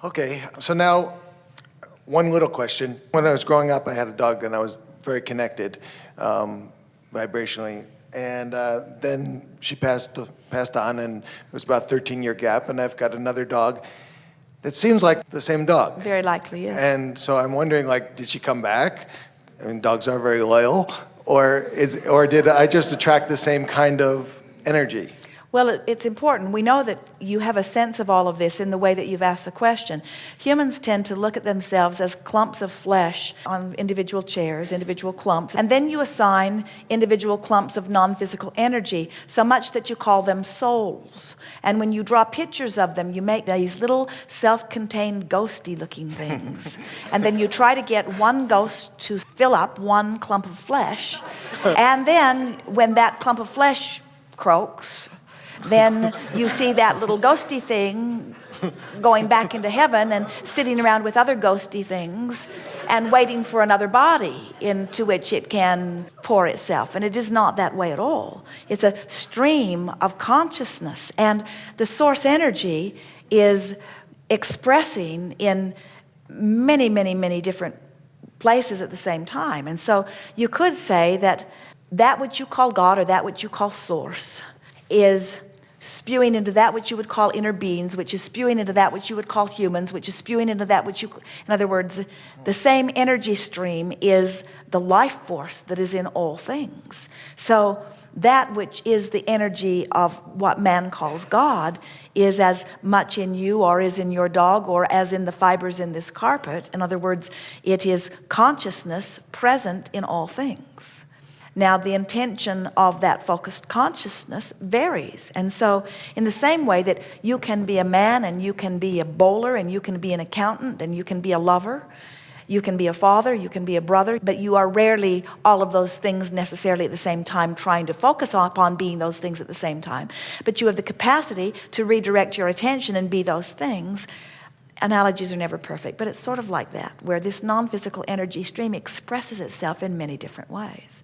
Okay, so now one little question. When I was growing up, I had a dog and I was very connected vibrationally. And then she passed on, and it was about a 13-year gap, and I've got another dog that seems like the same dog. Very likely, yes. And so I'm wondering, like, did she come back? I mean, dogs are very loyal. Or did I just attract the same kind of energy? Well, it's important. We know that you have a sense of all of this in the way that you've asked the question. Humans tend to look at themselves as clumps of flesh on individual chairs, individual clumps, and then you assign individual clumps of non-physical energy, so much that you call them souls. And when you draw pictures of them, you make these little self-contained ghosty-looking things. And then you try to get one ghost to fill up one clump of flesh. And then when that clump of flesh croaks, then you see that little ghosty thing going back into heaven and sitting around with other ghosty things and waiting for another body into which it can pour itself. And it is not that way at all. It's a stream of consciousness, and the source energy is expressing in many, many, many different places at the same time. And so you could say that that which you call God, or that which you call source, is spewing into that which you would call inner beings, which is spewing into that which you would call humans, which is spewing into that which you... In other words, the same energy stream is the life force that is in all things. So that which is the energy of what man calls God is as much in you, or is in your dog, or as in the fibers in this carpet. In other words, it is consciousness present in all things. Now, the intention of that focused consciousness varies. And so in the same way that you can be a man, and you can be a bowler, and you can be an accountant, and you can be a lover, you can be a father, you can be a brother, but you are rarely all of those things necessarily at the same time, trying to focus upon being those things at the same time. But you have the capacity to redirect your attention and be those things. Analogies are never perfect, but it's sort of like that, where this non-physical energy stream expresses itself in many different ways.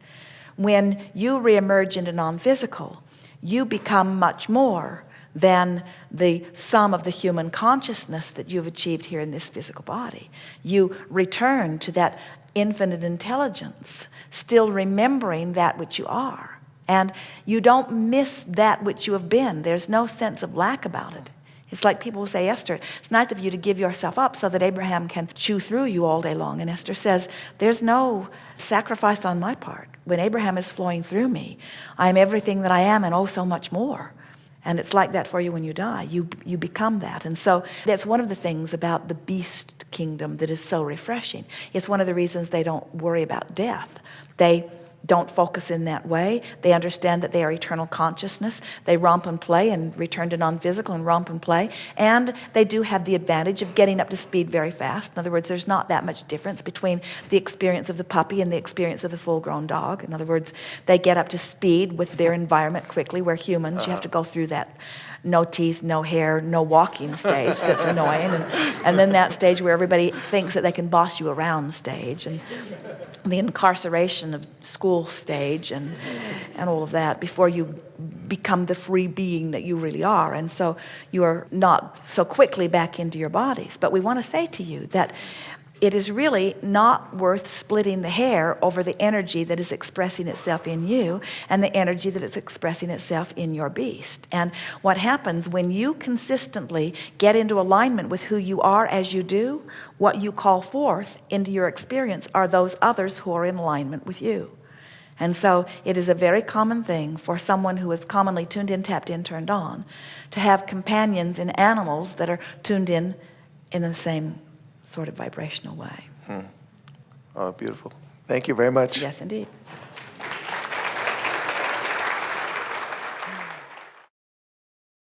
When you reemerge into non-physical, you become much more than the sum of the human consciousness that you've achieved here in this physical body. You return to that infinite intelligence, still remembering that which you are. And you don't miss that which you have been. There's no sense of lack about it. It's like people will say, Esther, it's nice of you to give yourself up so that Abraham can chew through you all day long. And Esther says, there's no sacrifice on my part. When Abraham is flowing through me, I am everything that I am, and oh, so much more. And it's like that for you when you die. You become that. And so that's one of the things about the beast kingdom that is so refreshing. It's one of the reasons they don't worry about death. They don't focus in that way. They understand that they are eternal consciousness. They romp and play and return to non-physical and romp and play. And they do have the advantage of getting up to speed very fast. In other words, there's not that much difference between the experience of the puppy and the experience of the full-grown dog. In other words, they get up to speed with their environment quickly, where humans, you have to go through that no teeth, no hair, no walking stage that's annoying. And then that stage where everybody thinks that they can boss you around stage. And the incarceration of school stage and all of that before you become the free being that you really are. And so you are not so quickly back into your bodies. But we want to say to you that it is really not worth splitting the hair over the energy that is expressing itself in you and the energy that is expressing itself in your beast. And what happens when you consistently get into alignment with who you are as you do, what you call forth into your experience are those others who are in alignment with you. And so it is a very common thing for someone who is commonly tuned in, tapped in, turned on, to have companions in animals that are tuned in the same sort of vibrational way. Oh, beautiful. Thank you very much. Yes, indeed.